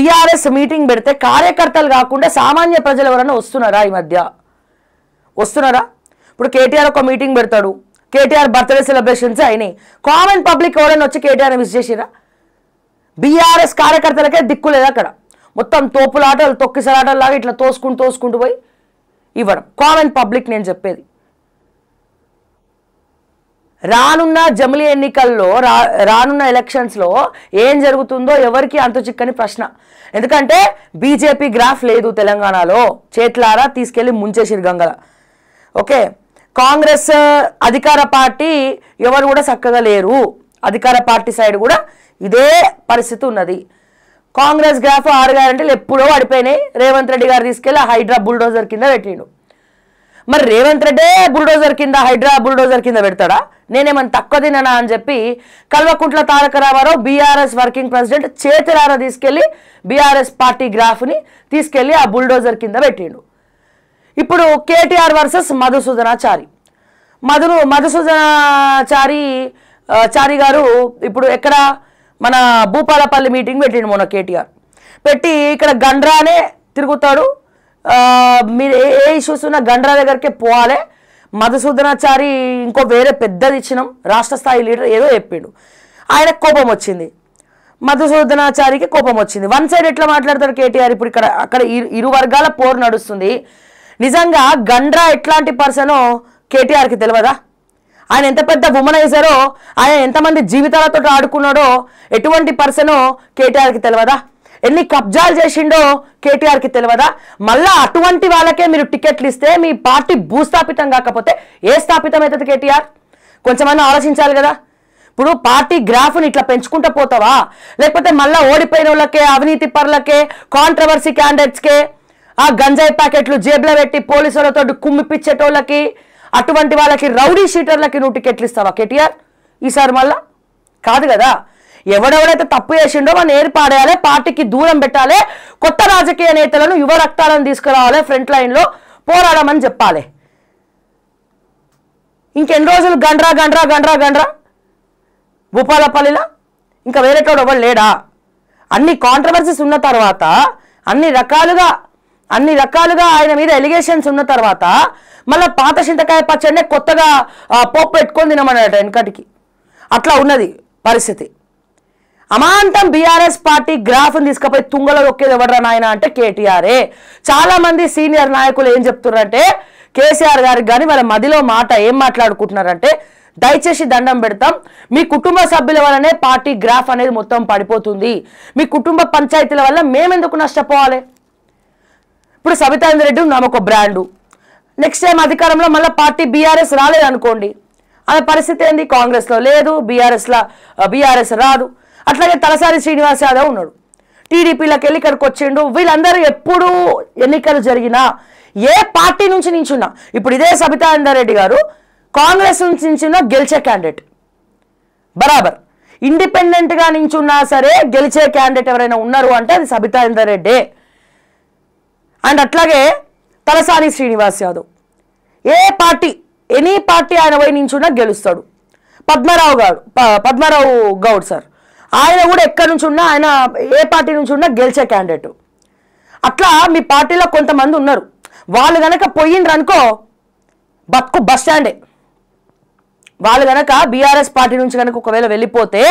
TRS meeting పెడితే కార్యకర్తలు కాకుండా సామాన్య ప్రజలు ఎవరైనా వస్తున్నారా? ఈ మధ్య వస్తున్నారా? ఇప్పుడు కేటీఆర్ ఒక మీటింగ్ పెడతాడు, కేటీఆర్ బర్త్డే సెలబ్రేషన్స్ అయినాయి, కామన్ పబ్లిక్ ఎవరైనా వచ్చి కేటీఆర్ మిస్ చేసిరా? బీఆర్ఎస్ కార్యకర్తలకే దిక్కు లేదు అక్కడ. మొత్తం తోపులాటలు తొక్కిసలాటలాగా ఇట్లా తోసుకుంటూ పోయి ఇవ్వడం కామన్ పబ్లిక్. నేను చెప్పేది రానున్న జమిలీ ఎన్నికల్లో రానున్న ఎలక్షన్స్లో ఏం జరుగుతుందో ఎవరికి అంతు చిక్కని ప్రశ్న. ఎందుకంటే బీజేపీ గ్రాఫ్ లేదు తెలంగాణలో, చేతులారా తీసుకెళ్ళి ముంచేసిరు గంగల. ఓకే, కాంగ్రెస్ అధికార పార్టీ ఎవరు కూడా చక్కగా లేరు, అధికార పార్టీ సైడ్ కూడా ఇదే పరిస్థితి ఉన్నది. కాంగ్రెస్ గ్రాఫ్ 6 గ్యారెంటీలు ఎప్పుడో పడిపోయినాయి, రేవంత్ రెడ్డి గారు తీసుకెళ్ళి హైడ్రా బుల్డోజర్ కింద పెట్టిండు. మరి రేవంత్ రెడ్డే బుల్డోజర్ కింద హైడ్రా బుల్డోజర్ కింద పెడతాడా? నేనేమన్నా తక్కువ తిననా అని చెప్పి Kalvakuntla Taraka Ramarao BRS working president చేతులారా తీసుకెళ్ళి బీఆర్ఎస్ పార్టీ గ్రాఫ్ని తీసుకెళ్ళి ఆ బుల్డోజర్ కింద పెట్టిండు. ఇప్పుడు కేటీఆర్ వర్సెస్ మధుసూదనాచారి. మధుసూదనాచారి గారు ఇప్పుడు ఎక్కడ మన భూపాలపల్లి మీటింగ్ పెట్టిండు మొన్న కేటీఆర్. పెట్టి ఇక్కడ గండ్రానే తిరుగుతాడు, మీరు ఏ ఇష్యూస్ ఉన్నా గండ్రా దగ్గరికే పోవాలి. మధుసూదనాచారి ఇంకో వేరే పెద్దది ఇచ్చినాం, రాష్ట్ర స్థాయి లీడర్ ఏదో చెప్పిండు, ఆయనకు కోపం వచ్చింది, మధుసూదనాచారికి కోపం వచ్చింది. వన్ సైడ్ ఎట్లా మాట్లాడతారు కేటీఆర్? ఇప్పుడు అక్కడ ఇరు వర్గాల పోరు నడుస్తుంది. నిజంగా గండ్రా ఎట్లాంటి పర్సనో కేటీఆర్కి తెలియదా? ఆయన ఎంత పెద్ద వుమనైజరో, ఆయన ఎంతమంది జీవితాలతో ఆడుకున్నాడో, ఎటువంటి పర్సనో కేటీఆర్కి తెలియదా? ఎన్ని కబ్జాలు చేసిండో కేటీఆర్కి తెలియదా? మళ్ళా అటువంటి వాళ్ళకే మీరు టికెట్లు ఇస్తే మీ పార్టీ భూస్థాపితం కాకపోతే ఏ స్థాపితం అవుతుంది కేటీఆర్? కొంచెమన్నా ఆలోచించాలి కదా. ఇప్పుడు పార్టీ గ్రాఫ్ని ఇట్లా పెంచుకుంటూ పోతావా? లేకపోతే మళ్ళీ ఓడిపోయిన వాళ్ళకే, అవినీతి పరులకే, కాంట్రవర్సీ క్యాండిడేట్స్కే, ఆ గంజాయి ప్యాకెట్లు జేబులో పెట్టి పోలీసులతో కుమ్మిపిచ్చేటోళ్ళకి, అటువంటి వాళ్ళకి, రౌడీ షీటర్లకి నువ్వు టికెట్లు ఇస్తావా కేటీఆర్ ఈసారి? మళ్ళా కాదు కదా. ఎవడెవడైతే తప్పు చేసిండో వాడిని ఏర్పాడేయాలి, పార్టీకి దూరం పెట్టాలి, కొత్త రాజకీయ నేతలను, యువ రక్తాలను తీసుకురావాలి, ఫ్రంట్ లైన్లో పోరాడమని చెప్పాలి. ఇంకెన్ని రోజులు గండ్రా భూపాలపల్లిలో? ఇంకా వేరేటోడు ఎవరు లేడా? అన్ని కాంట్రవర్సీస్ ఉన్న తర్వాత, అన్ని రకాలుగా ఆయన మీద ఎలిగేషన్స్ ఉన్న తర్వాత మళ్ళీ పాత చింతకాయ పచ్చడినే కొత్తగా పోపు పెట్టుకొని తినమన్నాడు వెనకటికి. అట్లా ఉన్నది పరిస్థితి. అమాంతం బీఆర్ఎస్ పార్టీ గ్రాఫ్ని తీసుకుపోయి తుంగలో దొక్కేది ఎవడరా నాయన అంటే కేటీఆరే. చాలామంది సీనియర్ నాయకులు ఏం చెప్తున్నారంటే కేసీఆర్ గారికి కానీ వాళ్ళ మదిలో మాట ఏం మాట్లాడుకుంటున్నారంటే, దయచేసి దండం పెడతాం, మీ కుటుంబ సభ్యుల వల్లనే పార్టీ గ్రాఫ్ అనేది మొత్తం పడిపోతుంది, మీ కుటుంబ పంచాయతీల వల్ల మేమెందుకు నష్టపోవాలి? ఇప్పుడు సబితా ఇంద్రెడ్డి ఉన్నాము ఒక బ్రాండు, నెక్స్ట్ టైం అధికారంలో మళ్ళీ పార్టీ బీఆర్ఎస్ రాలేదనుకోండి, ఆమె పరిస్థితి ఏంది? కాంగ్రెస్లో లేదు, బీఆర్ఎస్ రాదు. అట్లాగే తలసాని శ్రీనివాస్ యాదవ్ ఉన్నాడు, టీడీపీలోకి వెళ్ళి ఇక్కడికి వచ్చిండు. వీళ్ళందరూ ఎప్పుడు ఎన్నికలు జరిగినా ఏ పార్టీ నుంచి నించున్నా, ఇప్పుడు ఇదే సబితా ఇంద్రెడ్డి గారు కాంగ్రెస్ నుంచి నించున్నా గెలిచే క్యాండిడేట్ బరాబర్, ఇండిపెండెంట్గా నించున్నా సరే గెలిచే క్యాండిడేట్ ఎవరైనా ఉన్నారు అంటే అది సబితా ఇంద్రెడ్డే. అండ్ అట్లాగే తలసాని శ్రీనివాస్ యాదవ్ ఏ పార్టీ, ఎనీ పార్టీ ఆయన పోయి నించున్నా గెలుస్తాడు. పద్మారావు గౌడ్ సార్, ఆయన కూడా ఎక్కడి నుంచి ఉన్నా, ఆయన ఏ పార్టీ నుంచి ఉన్నా గెలిచే క్యాండిడేట్. అట్లా మీ పార్టీలో కొంతమంది ఉన్నారు, వాళ్ళు కనుక పోయిండ్రు అనుకో బతుకు బస్ స్టాండే. వాళ్ళు కనుక బీఆర్ఎస్ పార్టీ నుంచి కనుక ఒకవేళ వెళ్ళిపోతే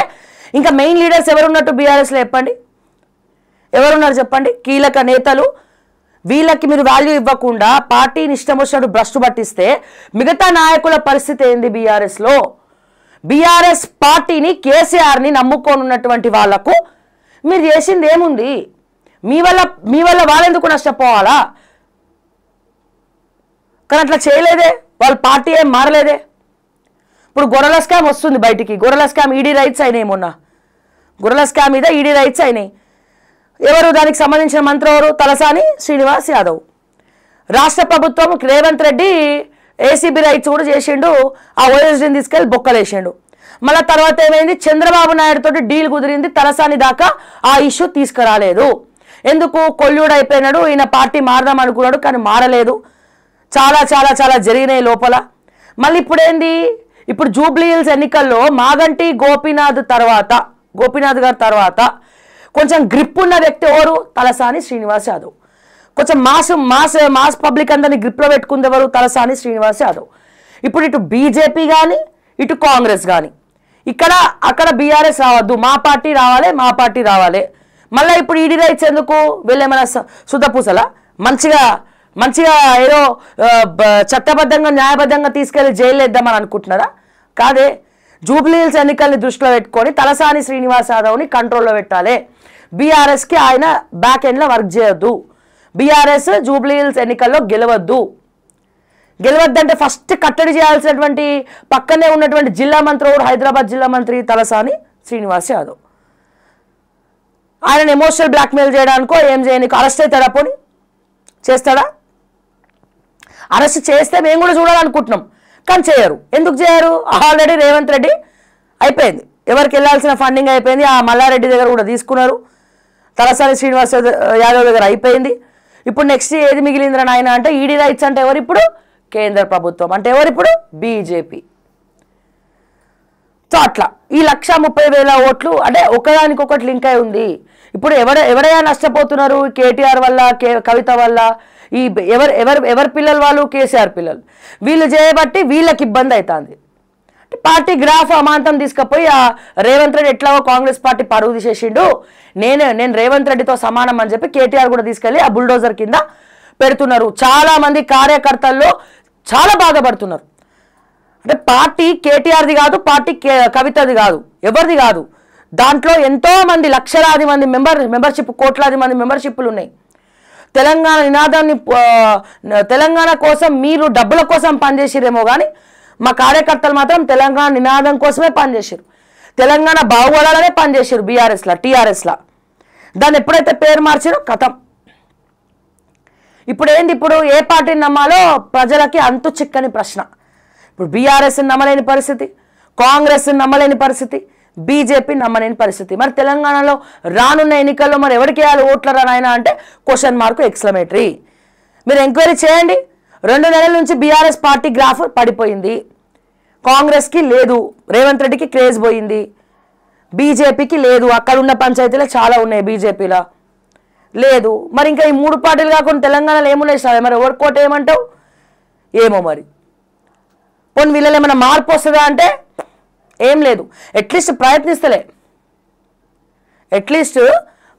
ఇంకా మెయిన్ లీడర్స్ ఎవరున్నట్టు బీఆర్ఎస్లో చెప్పండి? ఎవరున్నారు చెప్పండి? కీలక నేతలు. వీళ్ళకి మీరు వాల్యూ ఇవ్వకుండా పార్టీని ఇష్టం వచ్చినట్టు భ్రష్టు పట్టిస్తే మిగతా నాయకుల పరిస్థితి ఏంది బీఆర్ఎస్లో? బీఆర్ఎస్ పార్టీని, కేసీఆర్ని నమ్ముకోనున్నటువంటి వాళ్లకు మీరు చేసింది ఏముంది? మీ వల్ల వాళ్ళెందుకు నష్టపోవాలా? కానీ అట్లా చేయలేదే, వాళ్ళ పార్టీ ఏం మారలేదే. ఇప్పుడు గొర్రెల స్కామ్ వస్తుంది బయటికి, గొర్రెల స్కామ్ ఈడీ రైట్స్ అయినాయి, మొన్న గొర్రెల స్కామ్ మీద ఈడీ రైట్స్ అయినాయి. ఎవరు దానికి సంబంధించిన మంత్రి ఎవరు? తలసాని శ్రీనివాస్ యాదవ్. రాష్ట్ర ప్రభుత్వం రేవంత్ రెడ్డి ఏసీబీ రైట్స్ కూడా చేసిండు, ఆ ఓఎస్డీని తీసుకెళ్ళి బొక్కలేసిండు. మళ్ళీ తర్వాత ఏమైంది? చంద్రబాబు నాయుడు తోటి డీల్ కుదిరింది, తలసాని దాకా ఆ ఇష్యూ తీసుకురాలేదు. ఎందుకు? కొల్లుడు అయిపోయినాడు, ఈయన పార్టీ మారదాం అనుకున్నాడు కానీ మారలేదు. చాలా చాలా చాలా జరిగినాయి లోపల. మళ్ళీ ఇప్పుడు ఏంది? ఇప్పుడు జూబ్లీ హిల్స్ ఎన్నికల్లో మాగంటి గోపీనాథ్ గారి తర్వాత కొంచెం గ్రిప్ ఉన్న వ్యక్తి ఎవరు? తలసాని శ్రీనివాస్ యాదవ్. కొంచెం మాస్ పబ్లిక్ అందరినీ గ్రిప్లో పెట్టుకుంది ఎవరు? తలసాని శ్రీనివాస్ యాదవ్. ఇప్పుడు ఇటు బీజేపీ కానీ ఇటు కాంగ్రెస్ కానీ ఇక్కడ అక్కడ బీఆర్ఎస్ రావద్దు, మా పార్టీ రావాలి. మళ్ళీ ఇప్పుడు ఈడీ రైట్స్ ఎందుకు? వీళ్ళేమైనా శుద్ధపూసలా? మంచిగా ఏదో చట్టబద్ధంగా న్యాయబద్ధంగా తీసుకెళ్లి జైలు వేద్దామని అనుకుంటున్నారా? కాదే. జూబ్లీ హిల్స్ ఎన్నికల్ని దృష్టిలో పెట్టుకొని తలసాని శ్రీనివాస్ యాదవ్ని కంట్రోల్లో పెట్టాలి. బీఆర్ఎస్కి ఆయన బ్యాక్ ఎండ్లో వర్క్ చేయొద్దు. బీఆర్ఎస్ జూబ్లీ హిల్స్ ఎన్నికల్లో గెలవద్దంటే ఫస్ట్ కట్టడి చేయాల్సినటువంటి పక్కనే ఉన్నటువంటి జిల్లా మంత్రి, హైదరాబాద్ జిల్లా మంత్రి తలసాని శ్రీనివాస్ యాదవ్. ఆయనను ఎమోషనల్ బ్లాక్మెయిల్ చేయడానికో ఏం చేయడానికి అరెస్ట్ అవుతాడా? పోనీ చేస్తాడా? అరెస్ట్ చేస్తే మేము కూడా చూడాలనుకుంటున్నాం, కానీ చేయరు. ఎందుకు చేయరు? ఆల్రెడీ రేవంత్ రెడ్డి అయిపోయింది, ఎవరికి వెళ్ళాల్సిన ఫండింగ్ అయిపోయింది. ఆ మల్లారెడ్డి దగ్గర కూడా తీసుకున్నారు, తలసాని శ్రీనివాస్ యాదవ్ దగ్గర అయిపోయింది. ఇప్పుడు నెక్స్ట్ ఏది మిగిలిందిరా నాయన అంటే ఈడీ రైట్స్ అంటే ఎవరు ఇప్పుడు? కేంద్ర ప్రభుత్వం. అంటే ఎవరు ఇప్పుడు? బీజేపీ. సో అట్లా ఈ 130,000 ఓట్లు అంటే ఒకదానికొకటి లింక్ అయి ఉంది. ఇప్పుడు ఎవరైనా నష్టపోతున్నారు? కేటీఆర్ వల్ల, కవిత వల్ల. ఈ ఎవరి పిల్లలు? వాళ్ళు కేసీఆర్ పిల్లలు. వీళ్ళు చేయబట్టి వీళ్ళకి ఇబ్బంది అవుతుంది. పార్టీ గ్రాఫ్ అమాంతం తీసుకుపోయి ఆ రేవంత్ రెడ్డి ఎట్లాగో కాంగ్రెస్ పార్టీ పరువు తీసేసిండు, నేను రేవంత్ రెడ్డితో సమానం అని చెప్పి కేటీఆర్ కూడా తీసుకెళ్ళి ఆ బుల్డోజర్ కింద పెడుతున్నారు. చాలామంది కార్యకర్తల్లో చాలా బాధపడుతున్నారు. అంటే పార్టీ కేటీఆర్ది కాదు, పార్టీ కవితది కాదు, ఎవరిది కాదు. దాంట్లో ఎంతోమంది లక్షలాది మంది మెంబర్షిప్, కోట్లాది మంది మెంబర్షిప్లు ఉన్నాయి. తెలంగాణ నినాదాన్ని, తెలంగాణ కోసం మీరు డబ్బుల కోసం పనిచేసిరేమో కానీ మా కార్యకర్తలు మాత్రం తెలంగాణ నినాదం కోసమే పనిచేసారు. తెలంగాణ బాగుపడాలనే పనిచేసారు. బీఆర్ఎస్లా, టీఆర్ఎస్లా. దాన్ని ఎప్పుడైతే పేరు మార్చారో కథం. ఇప్పుడు ఏంది? ఇప్పుడు ఏ పార్టీని నమ్మాలో ప్రజలకి అంతు చిక్కని ప్రశ్న. ఇప్పుడు బీఆర్ఎస్ని నమ్మలేని పరిస్థితి, కాంగ్రెస్ని నమ్మలేని పరిస్థితి, బీజేపీ నమ్మలేని పరిస్థితి. మరి తెలంగాణలో రానున్న ఎన్నికల్లో మరి ఎవరికి వేయాలి ఓట్లరా నాయన అంటే క్వశ్చన్ మార్కు, ఎక్స్క్లమేటరీ. మీరు ఎంక్వైరీ చేయండి. 2 నెలల నుంచి బీఆర్ఎస్ పార్టీ గ్రాఫ్ పడిపోయింది. కాంగ్రెస్కి లేదు, రేవంత్ రెడ్డికి క్రేజ్ పోయింది. బీజేపీకి లేదు, అక్కడ ఉన్న పంచాయతీలు చాలా ఉన్నాయి, బీజేపీలో లేదు. మరి ఇంకా ఈ 3 పార్టీలు కాకుండా తెలంగాణలో ఏమున్నాయి సార్? మరి ఎవరి కోట ఏమంటావు? ఏమో మరి. పోనీ వీళ్ళలో ఏమైనా మార్పు వస్తుందా అంటే ఏం లేదు. అట్లీస్ట్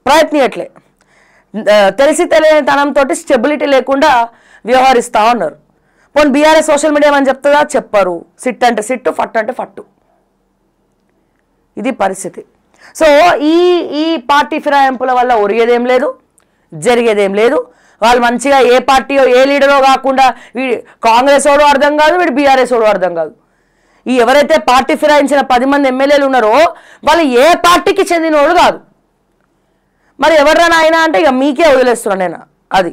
ప్రయత్నియట్లే. తెలిసి తెలియని తనంతో స్టెబిలిటీ లేకుండా వ్యవహరిస్తూ ఉన్నారు. పోనీ బీఆర్ఎస్ సోషల్ మీడియా అని చెప్తుందా? చెప్పరు. సిట్ అంటే సిట్టు, ఫట్ అంటే ఫట్టు. ఇది పరిస్థితి. సో ఈ పార్టీ ఫిరాయింపుల వల్ల ఒరిగేదేం లేదు, జరిగేదేం లేదు. వాళ్ళు మంచిగా ఏ పార్టీయో ఏ లీడరో కాకుండా వీడి కాంగ్రెస్ వాడు అర్థం కాదు, వీడు బీఆర్ఎస్ వాడు అర్థం కాదు. ఈ ఎవరైతే పార్టీ ఫిరాయించిన 10 మంది ఎమ్మెల్యేలు ఉన్నారో వాళ్ళు ఏ పార్టీకి చెందినోడు కాదు. మరి ఎవరైనా ఆయన అంటే ఇక మీకే వదిలేస్తున్నాను నేను. అది